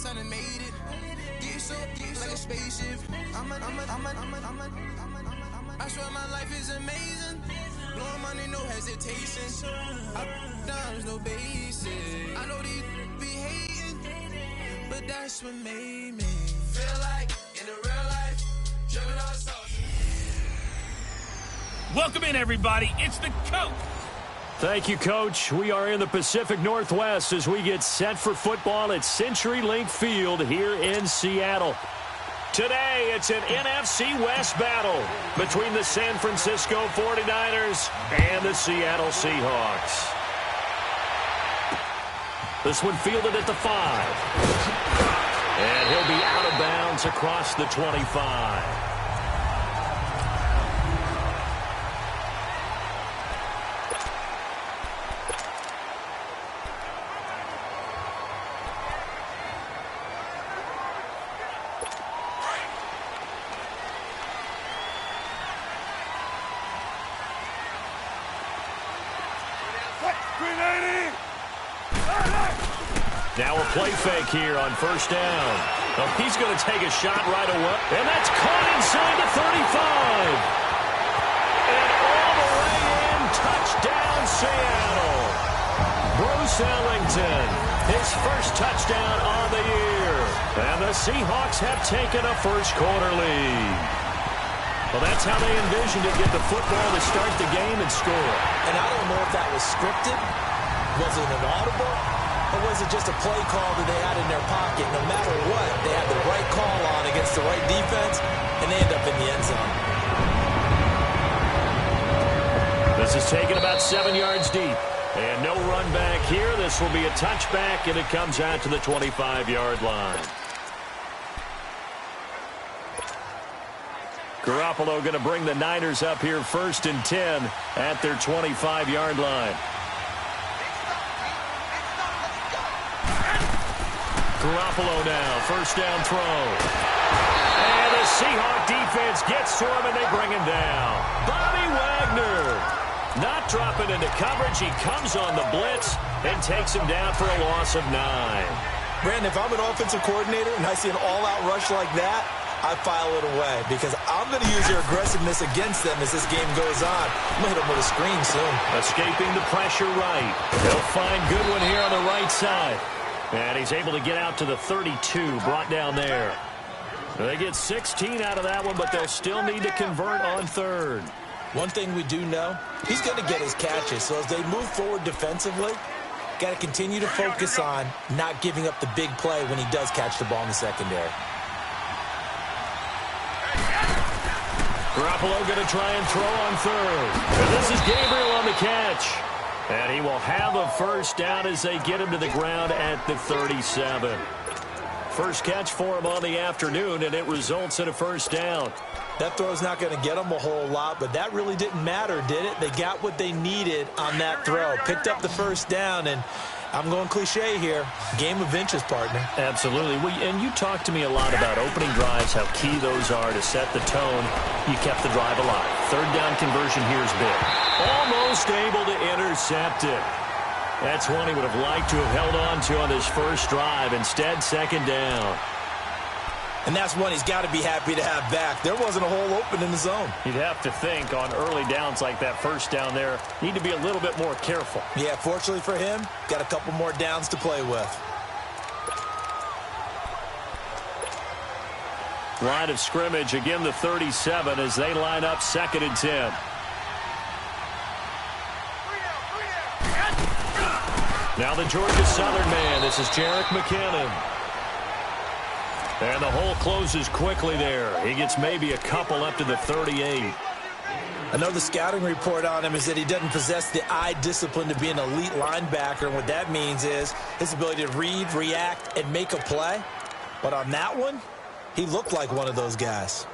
son and made it. Get so like a spaceship. I swear my life is amazing. Blowing money, no hesitation. There's no basic. I know these be hating, but that's what made me feel like in the real life. Driven all the sauce. Welcome in, everybody. It's the coach. Thank you, Coach. We are in the Pacific Northwest as we get set for football at CenturyLink Field here in Seattle. Today, it's an NFC West battle between the San Francisco 49ers and the Seattle Seahawks. This one fielded at the 5. And he'll be out of bounds across the 25. Now a play fake here on first down. Oh, he's going to take a shot right away. And that's caught inside the 35. And all the way in, touchdown Seattle. Bruce Ellington, his first touchdown on the year. And the Seahawks have taken a first quarter lead. Well, that's how they envisioned it, get the football to start the game and score. And I don't know if that was scripted. Was it an audible? Or was it just a play call that they had in their pocket? No matter what, they had the right call on against the right defense, and they end up in the end zone. This is taken about 7 yards deep. And no run back here. This will be a touchback, and it comes out to the 25-yard line. Garoppolo going to bring the Niners up here 1st and 10 at their 25-yard line. Garoppolo now, first down throw. And the Seahawk defense gets to him, and they bring him down. Bobby Wagner not dropping into coverage. He comes on the blitz and takes him down for a loss of 9. Brandon, if I'm an offensive coordinator and I see an all-out rush like that, I file it away because I'm going to use your aggressiveness against them as this game goes on. I'm going to hit them with a screen soon. Escaping the pressure right. They'll find Goodwin here on the right side. And he's able to get out to the 32, brought down there. They get 16 out of that one, but they'll still need to convert on 3rd. One thing we do know, he's going to get his catches. So as they move forward defensively, got to continue to focus on not giving up the big play when he does catch the ball in the secondary. Garoppolo going to try and throw on 3rd. And this is Gabriel on the catch. And he will have a first down as they get him to the ground at the 37. First catch for him on the afternoon, and it results in a first down. That throw's not going to get them a whole lot, but that really didn't matter, did it? They got what they needed on that throw. Picked up the first down, and I'm going cliche here. Game of inches, partner. Absolutely. And you talked to me a lot about opening drives, how key those are to set the tone. You kept the drive alive. 3rd down conversion here is big. Almost able to intercept it. That's one he would have liked to have held on to on his first drive. Instead, 2nd down. And that's one he's got to be happy to have back. There wasn't a hole open in the zone. You'd have to think on early downs like that first down there, need to be a little bit more careful. Yeah, fortunately for him, got a couple more downs to play with. Line of scrimmage, again the 37 as they line up 2nd and 10. Now the Georgia Southern man, this is Jerick McKinnon. And the hole closes quickly there. He gets maybe a couple up to the 38. I know the scouting report on him is that he doesn't possess the eye discipline to be an elite linebacker. And what that means is his ability to read, react, and make a play. But on that one, he looked like one of those guys.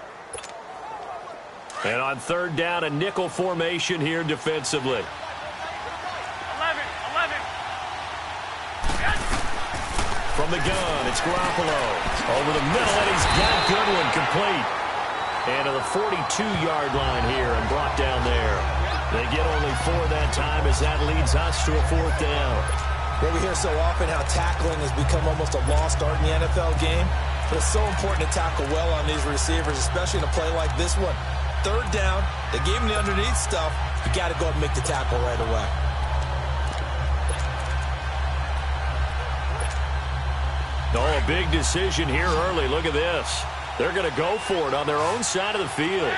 And on 3rd down, a nickel formation here defensively. 11. From the gun, it's Garoppolo. Over the middle, and he's got Goodwin complete. And to the 42-yard line here and brought down there. They get only 4 that time as that leads us to a 4th down. Well, we hear so often how tackling has become almost a lost art in the NFL game. But it's so important to tackle well on these receivers, especially in a play like this one. Third down, they gave him the underneath stuff. You got to go and make the tackle right away. Oh, a big decision here early. Look at this. They're going to go for it on their own side of the field.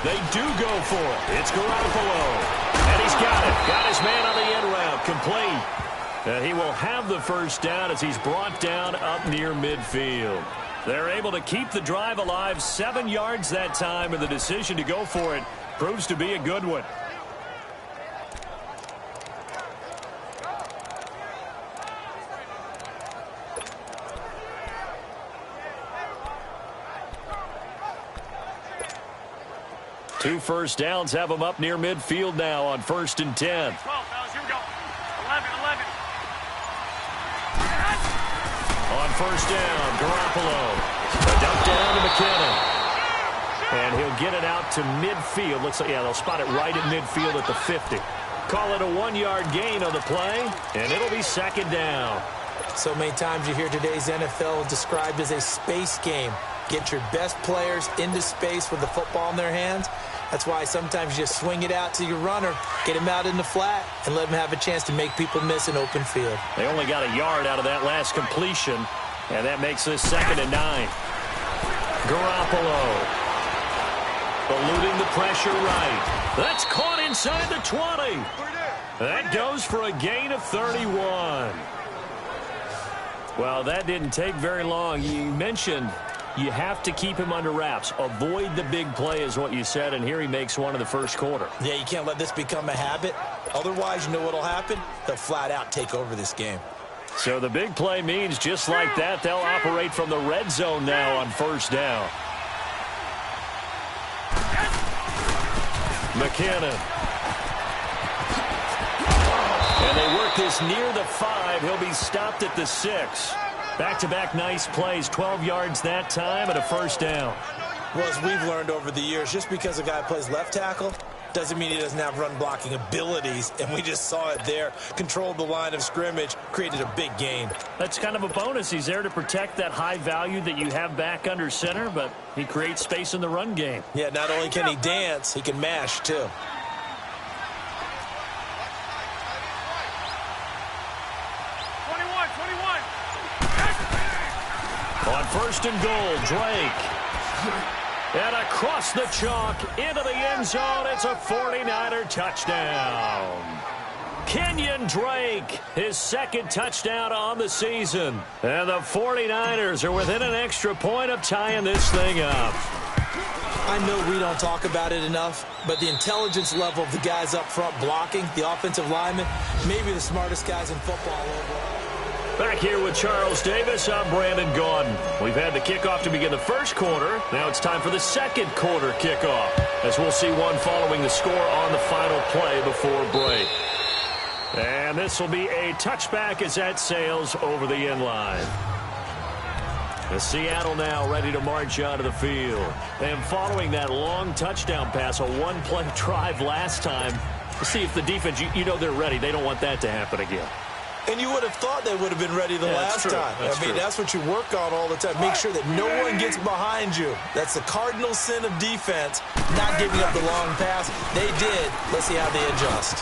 They do go for it. It's Garoppolo. And he's got it. Got his man on the end route. Complete. And he will have the first down as he's brought down up near midfield. They're able to keep the drive alive, 7 yards that time, and the decision to go for it proves to be a good one. Two first downs have them up near midfield now on 1st and 10. 12, fellas, here we go. 11. On first down, Garoppolo. A dump down to McKinnon. And he'll get it out to midfield. Looks like, yeah, they'll spot it right at midfield at the 50. Call it a 1-yard gain on the play, and it'll be 2nd down. So many times you hear today's NFL described as a space game. Get your best players into space with the football in their hands. That's why sometimes you just swing it out to your runner, get him out in the flat, and let him have a chance to make people miss an open field. They only got a yard out of that last completion, and that makes this 2nd and 9. Garoppolo eluding the pressure right. That's caught inside the 20. That goes for a gain of 31. Well, that didn't take very long. You mentioned you have to keep him under wraps. Avoid the big play is what you said, and here he makes one in the first quarter. Yeah, you can't let this become a habit. Otherwise, you know what will happen? They'll flat out take over this game. So the big play means just like that, they'll operate from the red zone now on 1st down. McKinnon. And they work this near the 5. He'll be stopped at the 6. Back-to-back nice plays, 12 yards that time and a 1st down. Well, as we've learned over the years, just because a guy plays left tackle doesn't mean he doesn't have run-blocking abilities, and we just saw it there. Controlled the line of scrimmage, created a big gain. That's kind of a bonus. He's there to protect that high value that you have back under center, but he creates space in the run game. Yeah, not only can he dance, he can mash, too. On 1st and goal, Drake. And across the chalk, into the end zone, it's a 49er touchdown. Kenyon Drake, his 2nd touchdown on the season. And the 49ers are within an extra point of tying this thing up. I know we don't talk about it enough, but the intelligence level of the guys up front blocking, the offensive linemen, maybe the smartest guys in football overall. Back here with Charles Davis, I'm Brandon Gaudin. We've had the kickoff to begin the first quarter. Now it's time for the second quarter kickoff, as we'll see one following the score on the final play before break. And this will be a touchback as that sails over the end line. The Seattle now ready to march onto the field. And following that long touchdown pass, a one-play drive last time, to see if the defense, you know they're ready. They don't want that to happen again. And you would have thought they would have been ready the last time. That's what you work on all the time. Make sure that no one gets behind you. That's the cardinal sin of defense, not giving up the long pass. They did. Let's see how they adjust.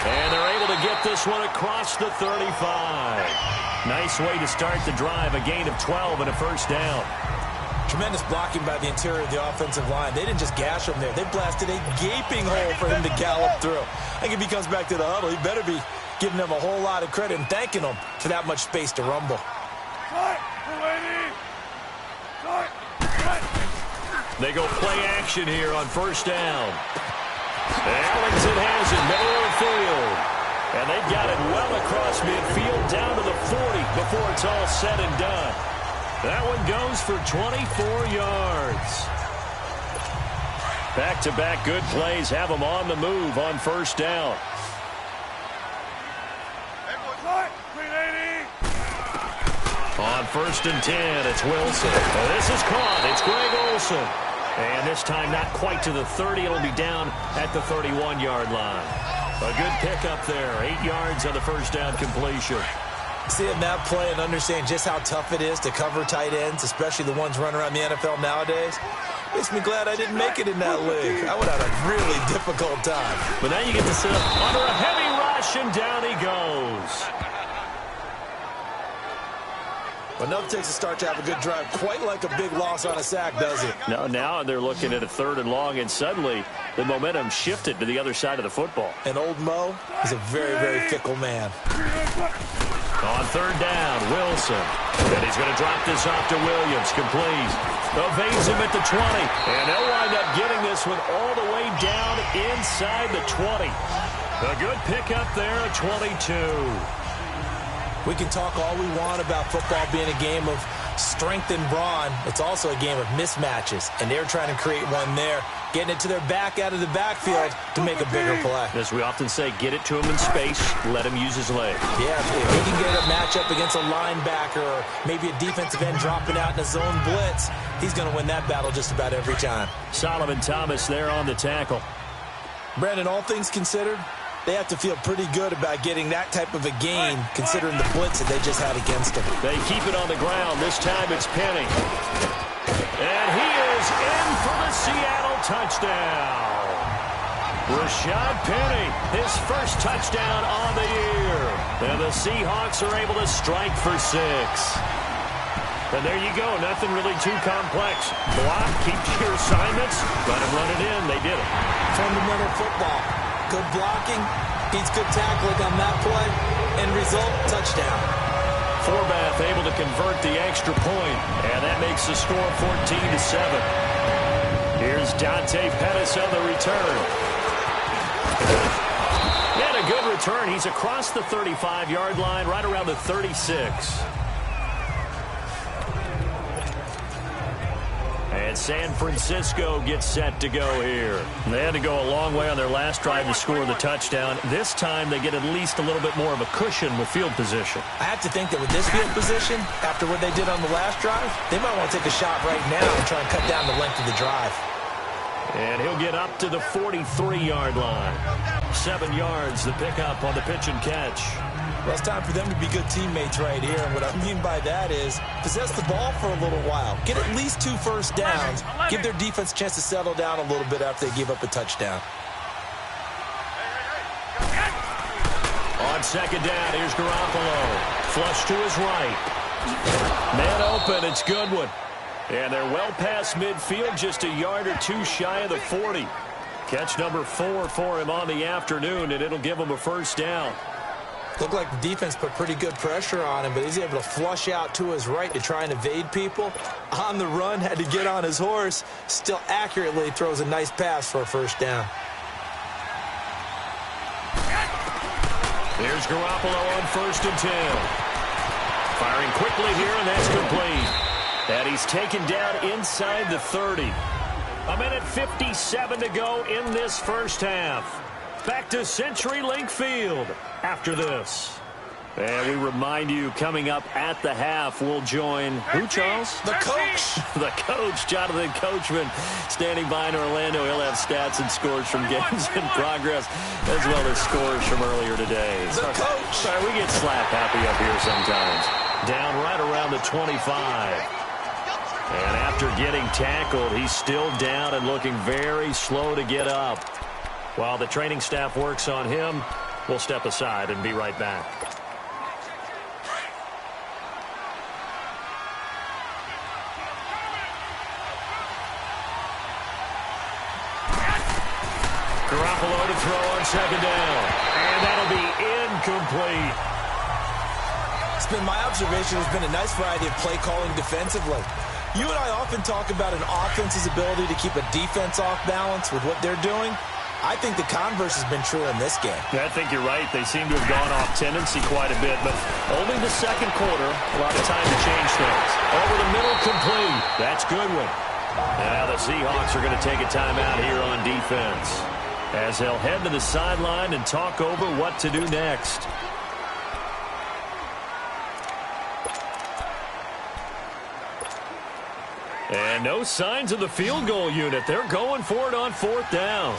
And they're able to get this one across the 35. Nice way to start the drive. A gain of 12 and a 1st down. Tremendous blocking by the interior of the offensive line. They didn't just gash him there. They blasted a gaping hole for him to gallop through. I think if he comes back to the huddle, he better be giving them a whole lot of credit and thanking them for that much space to rumble. They go play action here on 1st down. Ellington has it, middle of the field. And they've got it well across midfield down to the 40 before it's all said and done. That one goes for 24 yards. Back-to-back good plays have them on the move on 1st down. On 1st and 10, it's Wilson. This is caught. It's Greg Olsen. And this time not quite to the 30. It'll be down at the 31-yard line. A good pickup there. 8 yards on the first down completion. Seeing that play and understand just how tough it is to cover tight ends, especially the ones running around the NFL nowadays, makes me glad I didn't make it in that league. I would have had a really difficult time. But now you get to sit up under a heavy rush, and down he goes. But nothing takes a start to have a good drive, quite like a big loss on a sack, does it? No, now they're looking at a 3rd and long, and suddenly the momentum shifted to the other side of the football. And old Mo is a very, very fickle man. On 3rd down, Wilson. And he's going to drop this off to Williams. Complete. Evades him at the 20. And they'll wind up getting this one all the way down inside the 20. A good pickup there at 22. We can talk all we want about football being a game of strength and brawn. It's also a game of mismatches, and they're trying to create one there, getting it to their back out of the backfield to make a bigger play. As we often say, get it to him in space, let him use his leg. Yeah, if he can get a matchup against a linebacker or maybe a defensive end dropping out in a zone blitz, he's going to win that battle just about every time. Solomon Thomas there on the tackle. Brandon, all things considered, they have to feel pretty good about getting that type of a gain, considering the blitz that they just had against them. They keep it on the ground. This time it's Penny. And he is in for the Seattle touchdown. Rashad Penny, his first touchdown on the year. And the Seahawks are able to strike for 6. And there you go. Nothing really too complex. Block, keep to your assignments, let him run it in. They did it. Fundamental football. Good blocking, beats good tackling on that play, and result, touchdown. Forbath able to convert the extra point, and that makes the score 14-7. Here's Dante Pettis on the return. And a good return. He's across the 35-yard line, right around the 36. And San Francisco gets set to go here. They had to go a long way on their last drive to score the touchdown. This time they get at least a little bit more of a cushion with field position. I have to think that with this field position, after what they did on the last drive, they might want to take a shot right now and try and cut down the length of the drive. And he'll get up to the 43-yard line. 7 yards, the pickup on the pitch and catch. Well, it's time for them to be good teammates right here. And what I mean by that is possess the ball for a little while. Get at least 2 first downs. Give their defense a chance to settle down a little bit after they give up a touchdown. On 2nd down, here's Garoppolo. Flush to his right. Man open, it's Goodwin. And they're well past midfield, just a yard or 2 shy of the 40. Catch number 4 for him on the afternoon, and it'll give him a first down. Looked like the defense put pretty good pressure on him, but he's able to flush out to his right to try and evade people. On the run, had to get on his horse. Still accurately throws a nice pass for a first down. Here's Garoppolo on 1st and 10. Firing quickly here, and that's complete. And he's taken down inside the 30. 1:57 to go in this first half. Back to CenturyLink Field after this. And we remind you, coming up at the half, we'll join who, Charles? The coach. The coach, Jonathan Coachman, standing by in Orlando. He'll have stats and scores from games in progress, as well as scores from earlier today. The coach. Sorry, we get slap happy up here sometimes. Down right around the 25. And after getting tackled, he's still down and looking very slow to get up. While the training staff works on him, we'll step aside and be right back. Garoppolo to throw on 2nd down. And that'll be incomplete. It's been my observation there's been a nice variety of play calling defensively. You and I often talk about an offense's ability to keep a defense off balance with what they're doing. I think the converse has been true in this game. I think you're right. They seem to have gone off tendency quite a bit, but only the second quarter, a lot of time to change things. Over the middle, complete. That's Goodwin. Now the Seahawks are going to take a timeout here on defense, as they'll head to the sideline and talk over what to do next. And no signs of the field goal unit. They're going for it on 4th down.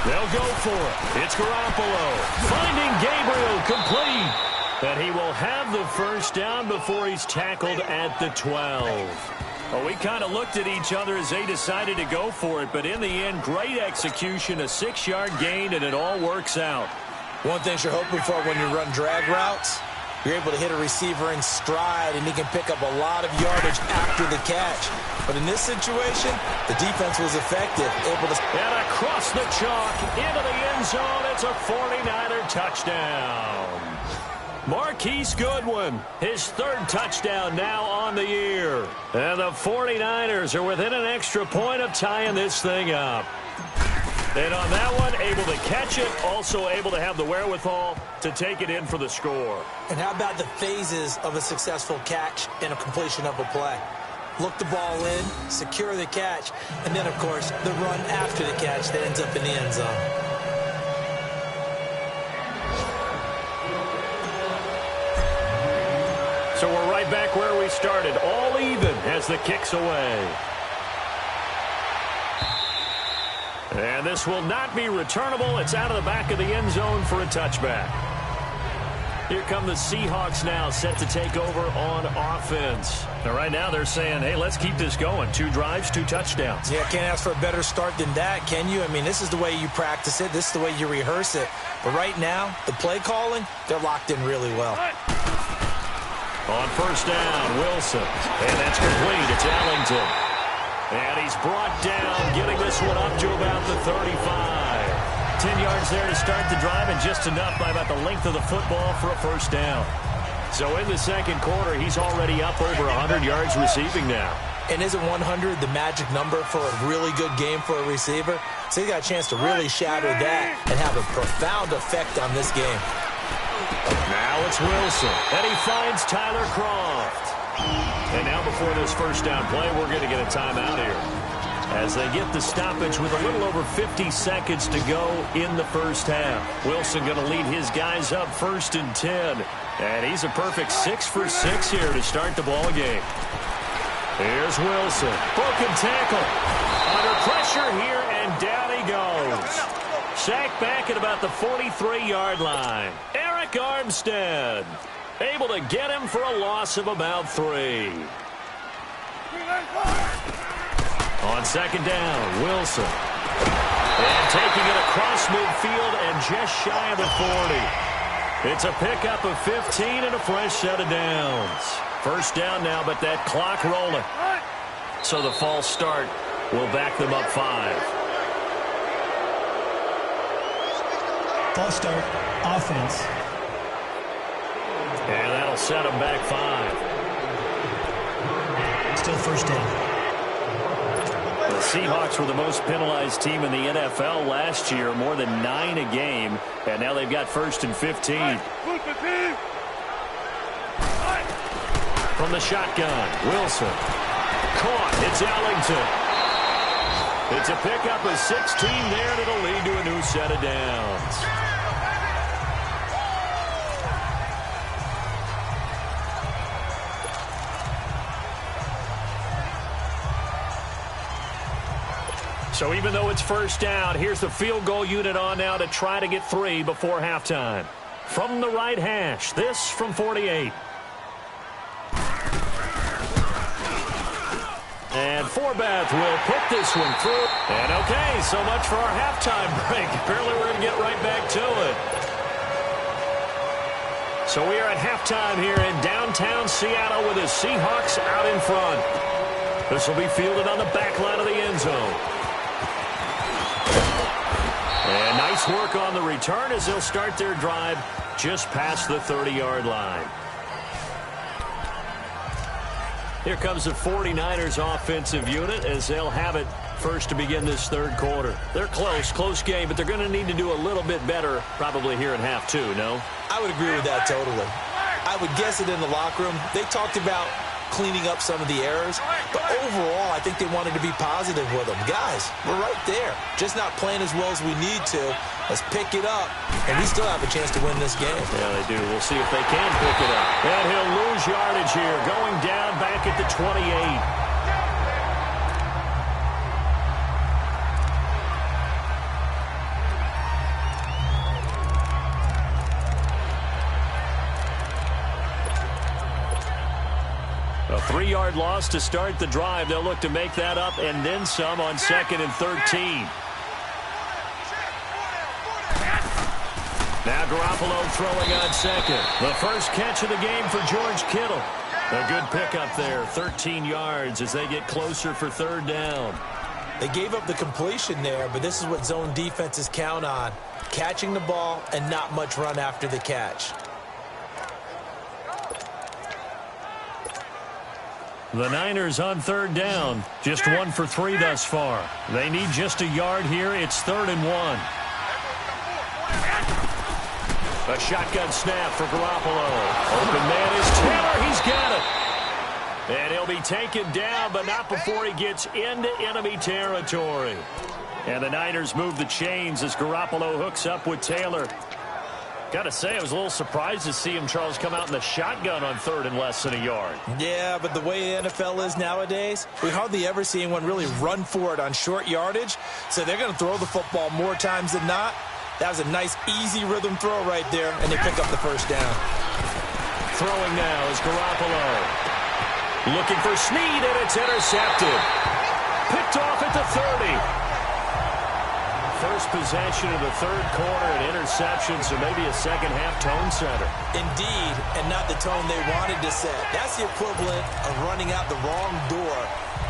They'll go for it. It's Garoppolo finding Gabriel complete. And he will have the first down before he's tackled at the 12. Well, we kind of looked at each other as they decided to go for it. But in the end, great execution, a 6-yard gain, and it all works out. One thing you're hoping for when you run drag routes, you're able to hit a receiver in stride, and he can pick up a lot of yardage after the catch. But in this situation, the defense was effective, able to... And across the chalk, into the end zone, it's a 49er touchdown. Marquise Goodwin, his 3rd touchdown now on the year. And the 49ers are within an extra point of tying this thing up. And on that one, able to catch it, also able to have the wherewithal to take it in for the score. And how about the phases of a successful catch and a completion of a play? Look the ball in, secure the catch, and then, of course, the run after the catch that ends up in the end zone. So we're right back where we started, all even as the kick's away. And this will not be returnable. It's out of the back of the end zone for a touchback. Here come the Seahawks now, set to take over on offense. Now, right now they're saying, hey, let's keep this going. 2 drives, 2 touchdowns. Yeah, can't ask for a better start than that, can you? I mean, this is the way you practice it. This is the way you rehearse it. But right now, the play calling, they're locked in really well. On 1st down, Wilson. And that's complete. It's Ellington. And he's brought down, getting this one up to about the 35. 10 yards there to start the drive, and just enough by about the length of the football for a 1st down. So in the 2nd quarter, he's already up over 100 yards receiving now. And isn't 100 the magic number for a really good game for a receiver? So he got a chance to really shatter that and have a profound effect on this game. Now it's Wilson, and he finds Tyler Kroft. And now before this 1st down play, we're going to get a timeout here, as they get the stoppage with a little over 50 seconds to go in the 1st half. Wilson going to lead his guys up 1st and 10. And he's a perfect 6 for 6 here to start the ball game. Here's Wilson. Broken tackle. Under pressure here, and down he goes. Sacked back at about the 43-yard line. Eric Armstead able to get him for a loss of about 3. On 2nd down, Wilson. And taking it across midfield and just shy of the 40. It's a pickup of 15 and a fresh set of downs. 1st down now, but that clock rolling. So the false start will back them up 5. False start, offense. And that'll set them back 5. Still 1st down. The Seahawks were the most penalized team in the NFL last year, more than 9 a game, and now they've got 1st and 15. From the shotgun, Wilson. Caught. It's Ellington. It's a pickup of 16 there, and it'll lead to a new set of downs. So even though it's 1st down, here's the field goal unit on now to try to get 3 before halftime. From the right hash, this from 48. And Forbath will put this one through. And okay, so much for our halftime break. Apparently we're going to get right back to it. So we are at halftime here in downtown Seattle with the Seahawks out in front. This will be fielded on the back line of the end zone. And nice work on the return as they'll start their drive just past the 30-yard line. Here comes the 49ers offensive unit as they'll have it first to begin this 3rd quarter. They're close game, but they're going to need to do a little bit better probably here in half 2, no? I would agree with that totally. I would guess it in the locker room. They talked about cleaning up some of the errors. But overall, I think they wanted to be positive with them. Guys, we're right there. Just not playing as well as we need to. Let's pick it up, and we still have a chance to win this game. Yeah, they do. We'll see if they can pick it up. And he'll lose yardage here, going down back at the 28. A 3-yard loss to start the drive. They'll look to make that up and then some on 2nd and 13. Now Garoppolo throwing on 2nd. The first catch of the game for George Kittle. A good pickup there, 13 yards as they get closer for 3rd down. They gave up the completion there, but this is what zone defenses count on. Catching the ball and not much run after the catch. The Niners on 3rd down. Just 1 for 3 thus far. They need just a yard here. It's 3rd and 1. A shotgun snap for Garoppolo. Open man is Taylor. He's got it. And he'll be taken down, but not before he gets into enemy territory. And the Niners move the chains as Garoppolo hooks up with Taylor. Got to say, I was a little surprised to see him, Charles, come out in the shotgun on 3rd and less than a yard. Yeah, but the way the NFL is nowadays, we hardly ever see anyone really run for it on short yardage. So they're going to throw the football more times than not. That was a nice, easy rhythm throw right there, and they pick up the 1st down. Throwing now is Garoppolo. Looking for Snead, and it's intercepted. Picked off at the 30. First possession of the 3rd quarter, an interception, so maybe a second-half tone setter. Indeed, and not the tone they wanted to set. That's the equivalent of running out the wrong door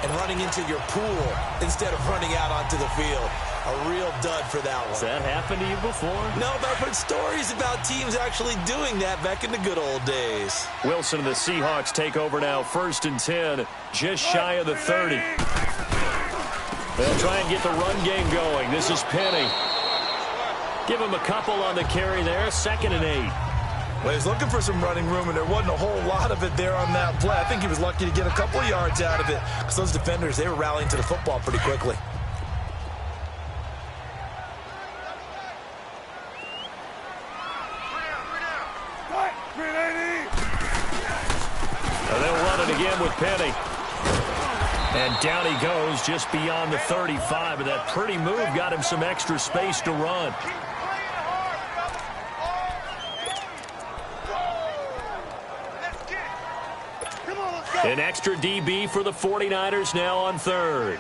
and running into your pool instead of running out onto the field. A real dud for that one. Has that happened to you before? No, but I've heard stories about teams actually doing that back in the good old days. Wilson and the Seahawks take over now, 1st and 10, just shy of the 30. They'll try and get the run game going. This is Penny. Give him a couple on the carry there, 2nd and 8. Well, he's looking for some running room, and there wasn't a whole lot of it there on that play. I think he was lucky to get a couple of yards out of it because those defenders, they were rallying to the football pretty quickly. They'll run it again with Penny. And down he goes just beyond the 35. And that pretty move got him some extra space to run. An extra DB for the 49ers now on 3rd.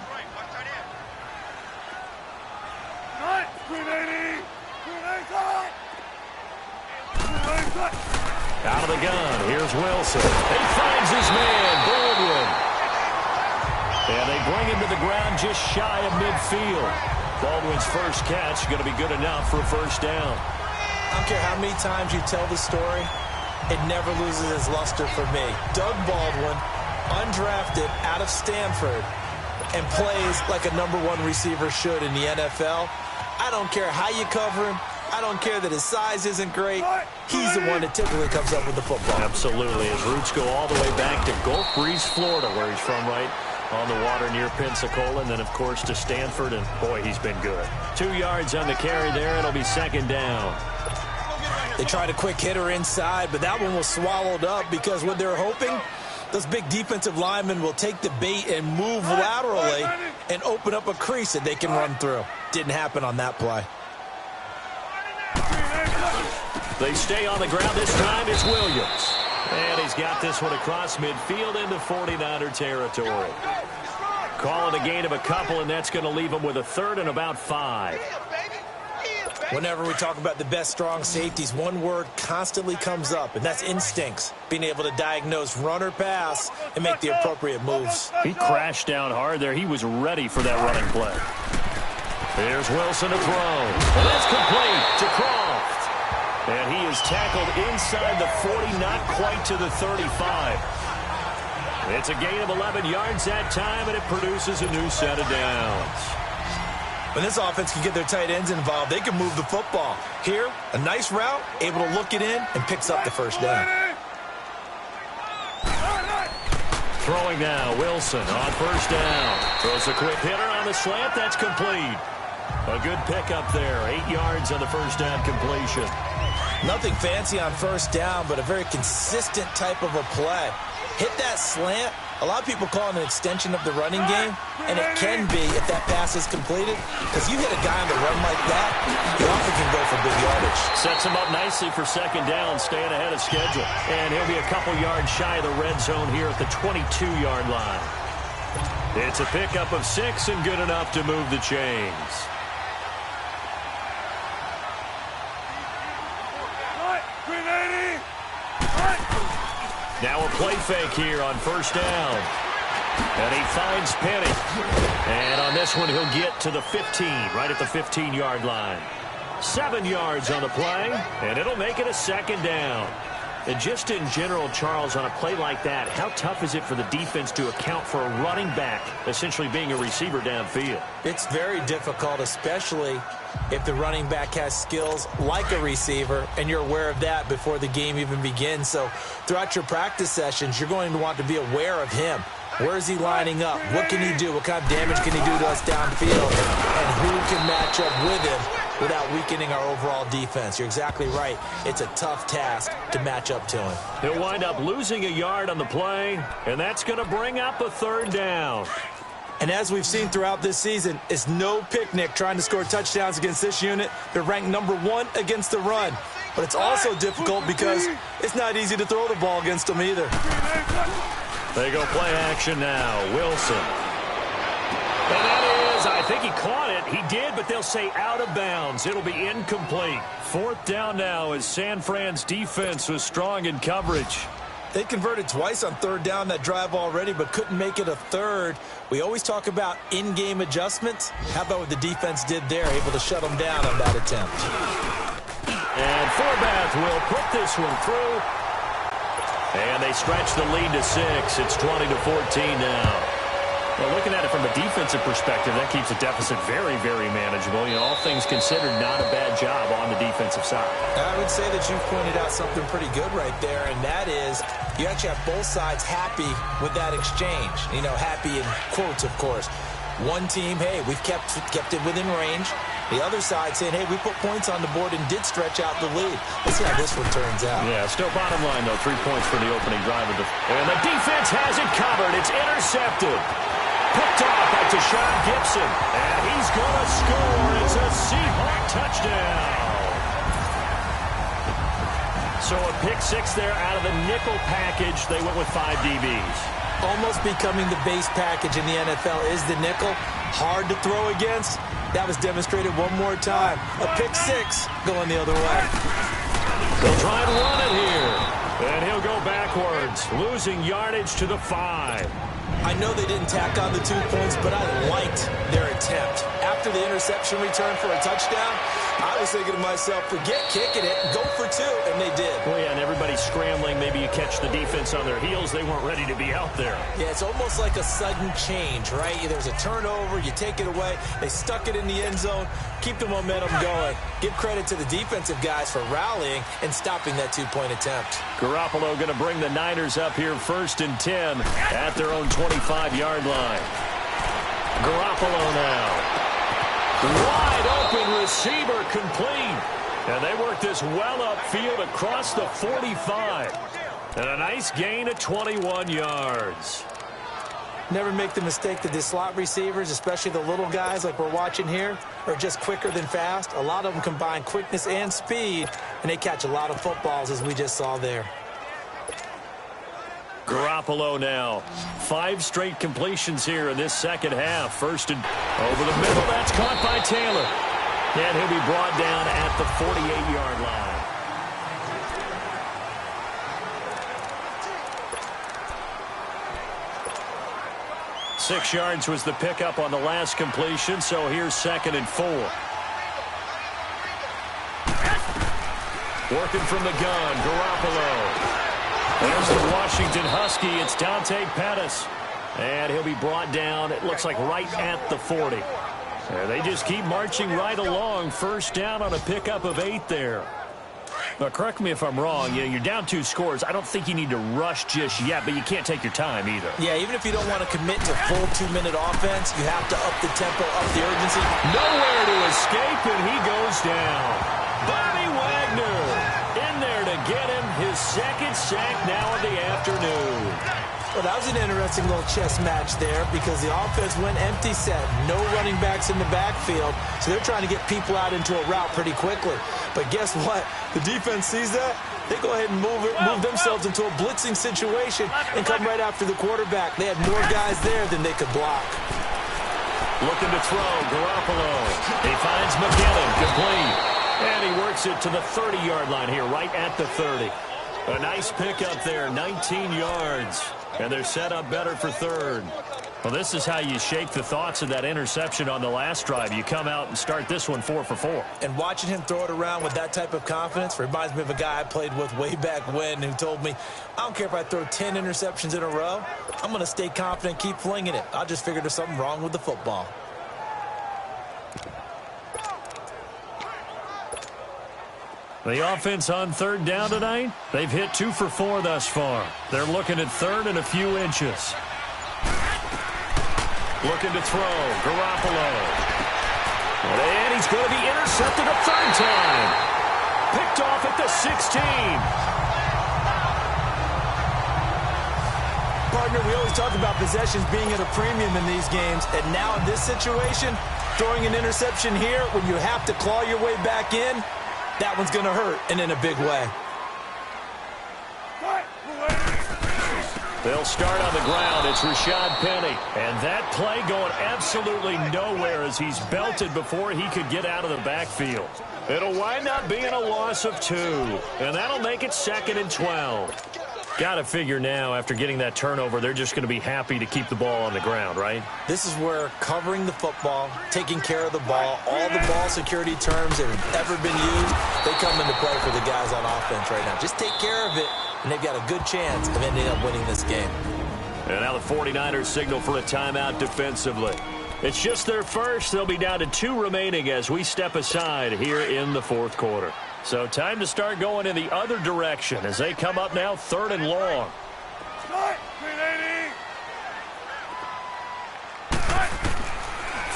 Out of the gun. Here's Wilson. He finds his man, Baldwin. And they bring him to the ground just shy of midfield. Baldwin's first catch going to be good enough for a 1st down. I don't care how many times you tell the story, it never loses its luster for me. Doug Baldwin, undrafted out of Stanford, and plays like a #1 receiver should in the NFL. I don't care how you cover him. I don't care that his size isn't great. He's the one that typically comes up with the football. Absolutely. His roots go all the way back to Gulf Breeze, Florida, where he's from, right on the water near Pensacola, and then, of course, to Stanford, and, boy, he's been good. 2 yards on the carry there. It'll be 2nd down. They tried a quick hitter inside, but that one was swallowed up because what they're hoping, those big defensive linemen will take the bait and move laterally and open up a crease that they can run through. Didn't happen on that play. They stay on the ground. This time it's Williams. And he's got this one across midfield into 49er territory. Call it a gain of a couple, and that's going to leave him with a 3rd and about 5. Whenever we talk about the best strong safeties, one word constantly comes up, and that's instincts. Being able to diagnose run or pass and make the appropriate moves. He crashed down hard there. He was ready for that running play. Here's Wilson to throw. And that's complete to Croft. And he is tackled inside the 40, not quite to the 35. It's a gain of 11 yards that time, and it produces a new set of downs. When this offense can get their tight ends involved, they can move the football. Here, a nice route, able to look it in, and picks up the 1st down. Throwing now, Wilson on first down. Throws a quick hitter on the slant. That's complete. A good pickup there. 8 yards on the first down completion. Nothing fancy on first down, but a very consistent type of a play. Hit that slant. A lot of people call it an extension of the running game, and it can be if that pass is completed, because you hit a guy on the run like that, he often can go for big yardage. Sets him up nicely for second down, staying ahead of schedule. And he'll be a couple yards shy of the red zone here at the 22-yard line. It's a pickup of 6 and good enough to move the chains. Now a play fake here on first down. And he finds Penny. And on this one, he'll get to the 15, right at the 15-yard line. 7 yards on the play, and it'll make it a second down. And just in general, Charles, on a play like that, how tough is it for the defense to account for a running back essentially being a receiver downfield? It's very difficult, especially if the running back has skills like a receiver, and you're aware of that before the game even begins. So throughout your practice sessions, you're going to want to be aware of him. Where is he lining up? What can he do? What kind of damage can he do to us downfield? And who can match up with him without weakening our overall defense? You're exactly right. It's a tough task to match up to him. He'll wind up losing a yard on the play, and that's going to bring up a third down. And as we've seen throughout this season, it's no picnic trying to score touchdowns against this unit. They're ranked number 1 against the run. But it's also difficult because it's not easy to throw the ball against them either. They go play action now. Wilson. And that is, I think he caught it. He did, but they'll say out of bounds. It'll be incomplete. Fourth down now as San Fran's defense was strong in coverage. They converted twice on third down that drive already, but couldn't make it a third. We always talk about in-game adjustments. How about what the defense did there, able to shut them down on that attempt? And Forbath will put this one through. And they stretch the lead to 6. It's 20-14 now. Well, looking at it from a defensive perspective, that keeps the deficit very, very manageable. You know, all things considered, not a bad job on the defensive side. I would say that you've pointed out something pretty good right there, and that is you actually have both sides happy with that exchange. You know, happy in quotes, of course. One team, hey, we've kept it within range. The other side saying, hey, we put points on the board and did stretch out the lead. Let's see how this one turns out. Yeah, still bottom line, though. 3 points for the opening drive. And the defense has it covered. It's intercepted. Picked off by Deshaun Gibson. And he's going to score. It's a Seahawk touchdown. So a pick 6 there out of the nickel package. They went with 5 DBs. Almost becoming the base package in the NFL is the nickel. Hard to throw against. That was demonstrated one more time. A pick 6 going the other way. They'll try and run it here. And he'll go backwards, losing yardage to the 5. I know they didn't tack on the 2 points, but I liked their attempt. After the interception return for a touchdown, I was thinking to myself, forget kicking it, go for 2, and they did. Well, yeah, and everybody's scrambling. Maybe you catch the defense on their heels. They weren't ready to be out there. Yeah, it's almost like a sudden change, right? There's a turnover, you take it away, they stuck it in the end zone, keep the momentum going. Give credit to the defensive guys for rallying and stopping that 2-point attempt. Garoppolo going to bring the Niners up here 1st and 10 at their own 25-yard line. Garoppolo now. Wide open receiver complete. And they work this well upfield across the 45. And a nice gain of 21 yards. Never make the mistake that the slot receivers, especially the little guys like we're watching here, are just quicker than fast. A lot of them combine quickness and speed, and they catch a lot of footballs, as we just saw there. Garoppolo now. 5 straight completions here in this second half. First and over the middle. That's caught by Taylor. And he'll be brought down at the 48-yard line. Six yards was the pickup on the last completion, so here's 2nd and 4. Working from the gun, Garoppolo. There's the Washington Husky. It's Dante Pettis. And he'll be brought down, it looks like, right at the 40. And they just keep marching right along. First down on a pickup of 8 there. Well, correct me if I'm wrong. You're down 2 scores. I don't think you need to rush just yet, but you can't take your time either. Yeah, even if you don't want to commit to full 2-minute offense, you have to up the tempo, up the urgency. Nowhere to escape, and he goes down. Bobby Wagner in there to get him his second sack now of the afternoon. Well, that was an interesting little chess match there because the offense went empty set. No running backs in the backfield, so they're trying to get people out into a route pretty quickly. But guess what? The defense sees that. They go ahead and move themselves into a blitzing situation and come right after the quarterback. They had more guys there than they could block. Looking to throw, Garoppolo. He finds McKinnon, complete. And he works it to the 30-yard line here, right at the 30. A nice pickup there, 19 yards. And they're set up better for third. Well, this is how you shake the thoughts of that interception on the last drive. You come out and start this one 4 for 4. And watching him throw it around with that type of confidence reminds me of a guy I played with way back when who told me, I don't care if I throw 10 interceptions in a row. I'm going to stay confident, keep flinging it. I just figured there's something wrong with the football. The offense on third down tonight, they've hit 2 for 4 thus far. They're looking at third and a few inches. Looking to throw, Garoppolo. And he's going to be intercepted a third time. Picked off at the 16. Partner, we always talk about possessions being at a premium in these games, and now in this situation, throwing an interception here when you have to claw your way back in, that one's going to hurt, and in a big way. They'll start on the ground. It's Rashad Penny. And that play going absolutely nowhere as he's belted before he could get out of the backfield. It'll wind up being a loss of 2. And that'll make it 2nd and 12. Got to figure now, after getting that turnover, they're just going to be happy to keep the ball on the ground, right? This is where covering the football, taking care of the ball, all the ball security terms that have ever been used, they come into play for the guys on offense right now. Just take care of it, and they've got a good chance of ending up winning this game. And now the 49ers signal for a timeout defensively. It's just their first. They'll be down to 2 remaining as we step aside here in the 4th quarter. So time to start going in the other direction as they come up now 3rd and long.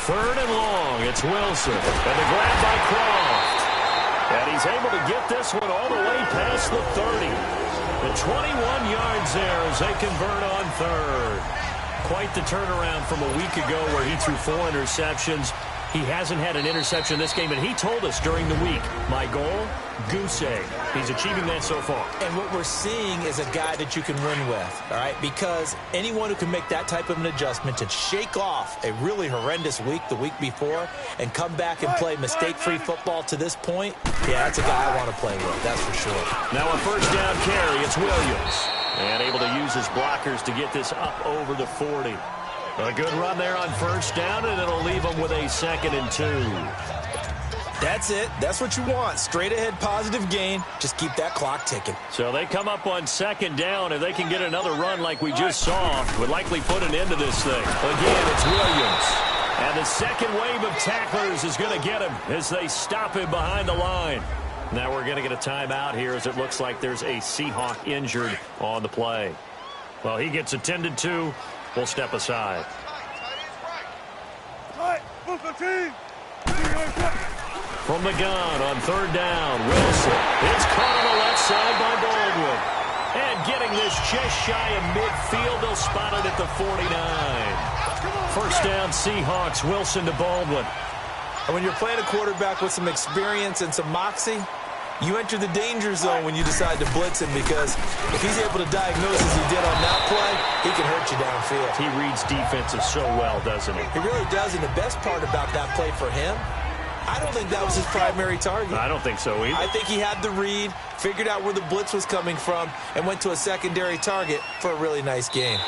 Third and long. It's Wilson. And the grab by Croft. And he's able to get this one all the way past the 30. The 21 yards there as they convert on third. Quite the turnaround from a week ago where he threw 4 interceptions. He hasn't had an interception this game, and he told us during the week, my goal, goose egg. He's achieving that so far. And what we're seeing is a guy that you can win with, all right? Because anyone who can make that type of an adjustment to shake off a really horrendous week the week before and come back and play mistake-free football to this point, yeah, that's a guy I want to play with, that's for sure. Now a first down carry, it's Williams. And able to use his blockers to get this up over the 40. A good run there on first down, and it'll leave them with a 2nd and 2. That's it. That's what you want. Straight ahead positive gain. Just keep that clock ticking. So they come up on 2nd down. If they can get another run like we just saw, would likely put an end to this thing. Again, it's Williams. And the second wave of tacklers is going to get him as they stop him behind the line. Now we're going to get a timeout here as it looks like there's a Seahawk injured on the play. Well, he gets attended to. We'll step aside. From the gun on third down, Wilson. It's caught on the left side by Baldwin. And getting this just shy of midfield, they'll spot it at the 49. First down, Seahawks, Wilson to Baldwin. And when you're playing a quarterback with some experience and some moxie, you enter the danger zone when you decide to blitz him, because if he's able to diagnose as he did on that play, he can hurt you downfield. He reads defenses so well, doesn't he? He really does, and the best part about that play for him, I don't think that was his primary target. I don't think so either. I think he had the read, figured out where the blitz was coming from, and went to a secondary target for a really nice game.